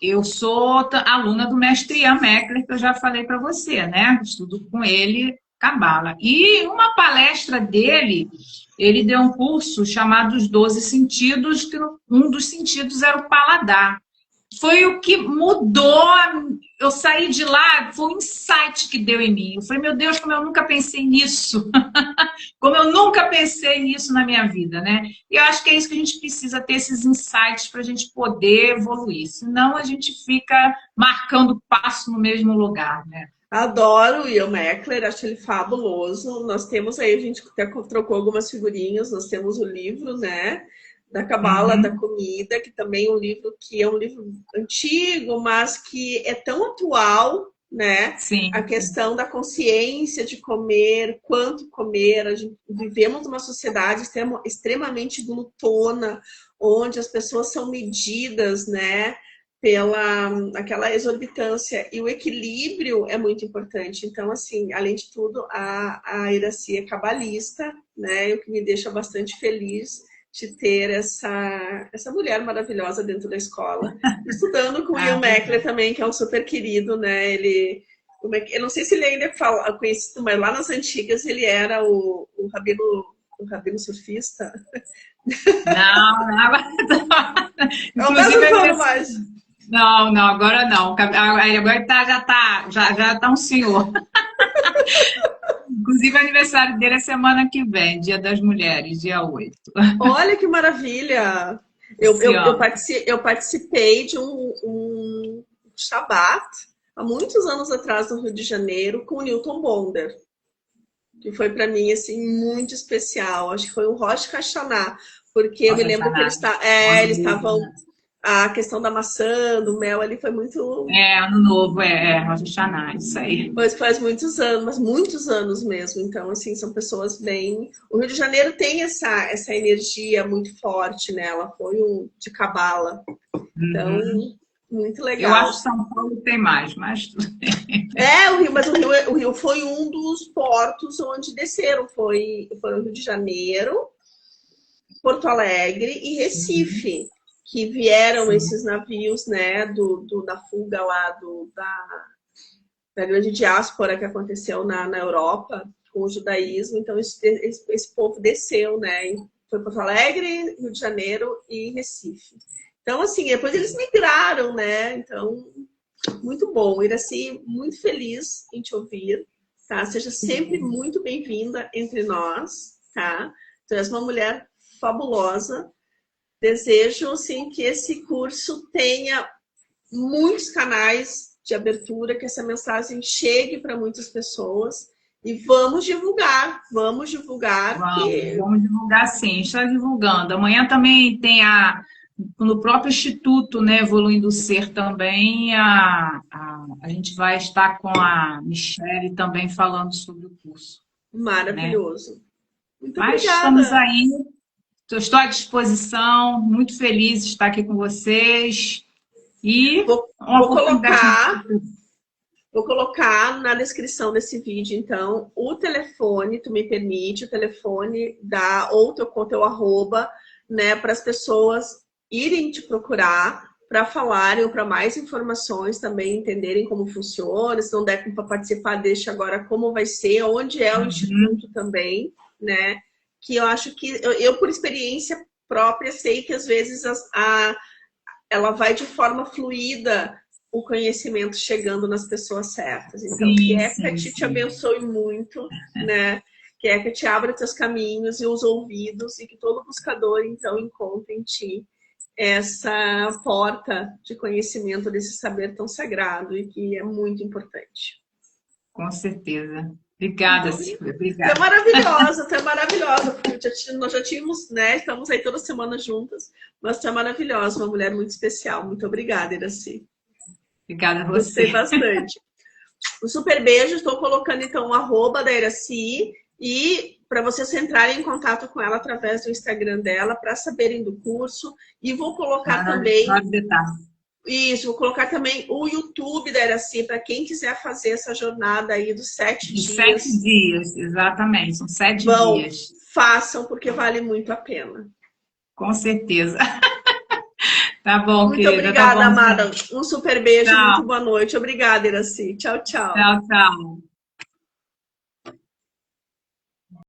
eu sou aluna do mestre Ian Meckler, que eu já falei para você, né? Estudo com ele Cabala. E uma palestra dele, ele deu um curso chamado Os 12 Sentidos, que um dos sentidos era o paladar. Foi o que mudou. Eu saí de lá, foi um insight que deu em mim. Eu falei, meu Deus, como eu nunca pensei nisso. Como eu nunca pensei nisso na minha vida, né? E eu acho que é isso que a gente precisa ter, esses insights para a gente poder evoluir. Senão a gente fica marcando passo no mesmo lugar, né? Adoro o Ian Meckler, acho ele fabuloso. Nós temos aí, a gente até trocou algumas figurinhas, nós temos o livro, né? Da Cabala da Uhum. Comida, que também é um livro que é um livro antigo, mas que é tão atual, né? A Sim. questão da consciência de comer, quanto comer. A gente, vivemos numa sociedade extremamente glutona, onde as pessoas são medidas, né? Pela aquela exorbitância, e o equilíbrio é muito importante. Então, assim, além de tudo, a Iraci é cabalista, né? O que me deixa bastante feliz de ter essa mulher maravilhosa dentro da escola. Estudando com o Ah, Ian Meckler também, que é um super querido, né? Eu não sei se ele ainda é conhecido, mas lá nas antigas ele era o rabino surfista. não, agora... É o Inclusive, mesmo plano mais. não, não, agora não. Agora já tá um senhor. Inclusive, o aniversário dele é semana que vem, Dia das Mulheres, dia 8. Olha que maravilha! Esse ano. Eu participei de um Shabat há muitos anos atrás no Rio de Janeiro com o Newton Bonder, que foi para mim assim muito especial. Acho que foi um Rosh Hashanah, porque eu me Rocha lembro que Xaná. eles Ano novo, estavam né? a questão da maçã, do mel ali foi muito. Ano novo, Rocha Xaná, isso aí. Pois faz muitos anos, mas muitos anos mesmo. Então, assim, são pessoas bem. O Rio de Janeiro tem essa energia muito forte nela, foi um de cabala. Então, Uhum. muito Eu acho legal. que São Paulo tem mais, mas tudo bem. O Rio, mas o Rio foi um dos portos onde desceram. Foi o Rio de Janeiro, Porto Alegre e Uhum. Recife. que vieram Sim. esses navios, né, da fuga lá da grande diáspora que aconteceu na Europa com o judaísmo. Então, esse povo desceu, né, foi Porto Alegre, Rio de Janeiro e Recife. Então, assim, depois eles migraram, né, então, muito bom. Iraci, muito feliz em te ouvir, tá? Seja sempre muito bem-vinda entre nós, tá? Tu és uma mulher fabulosa. Desejo, assim, que esse curso tenha muitos canais de abertura, que essa mensagem chegue para muitas pessoas e vamos divulgar. Vamos, Que... vamos divulgar sim, está divulgando. Amanhã também tem no próprio Instituto, né, Evoluindo o Ser também, a gente vai estar com a Michele também falando sobre o curso. Maravilhoso. Né? Muito Mas estamos obrigada. aí, estou à disposição, muito feliz de estar aqui com vocês. E uma oportunidade. Vou colocar na descrição desse vídeo, então, o telefone, tu me permite, o telefone ou teu arroba, né, para as pessoas irem te procurar para falarem ou para mais informações também, entenderem como funciona. Se não der para participar, deixa agora como vai ser, onde é o instituto também, né? Que eu acho que, eu por experiência própria, sei que às vezes ela vai de forma fluida, o conhecimento chegando nas pessoas certas. Então, Sim, que Hecate te abençoe muito, né? Que Hecate te abra teus caminhos e os ouvidos e que todo buscador, então, encontre em ti essa porta de conhecimento desse saber tão sagrado e que é muito importante. Com certeza. Obrigada, Silvia. Obrigada. Tu é maravilhosa, porque nós já tínhamos, né? Estamos aí toda semana juntas, mas tu é maravilhosa, uma mulher muito especial. Muito obrigada, Iraci. Obrigada a você. Gostei bastante. Um super beijo. Estou colocando, então, o arroba da Iraci e para vocês entrarem em contato com ela através do Instagram dela para saberem do curso. E vou colocar também... Isso, vou colocar também o YouTube da Iraci para quem quiser fazer essa jornada aí dos 7 dias. 7 dias, exatamente. São 7 dias. Façam, porque vale muito a pena. Com certeza. Tá bom, muito querida. Obrigada, tá bom, amada. Um super beijo, tchau. Muito boa noite. Obrigada, Iraci. Tchau, tchau. Tchau, tchau.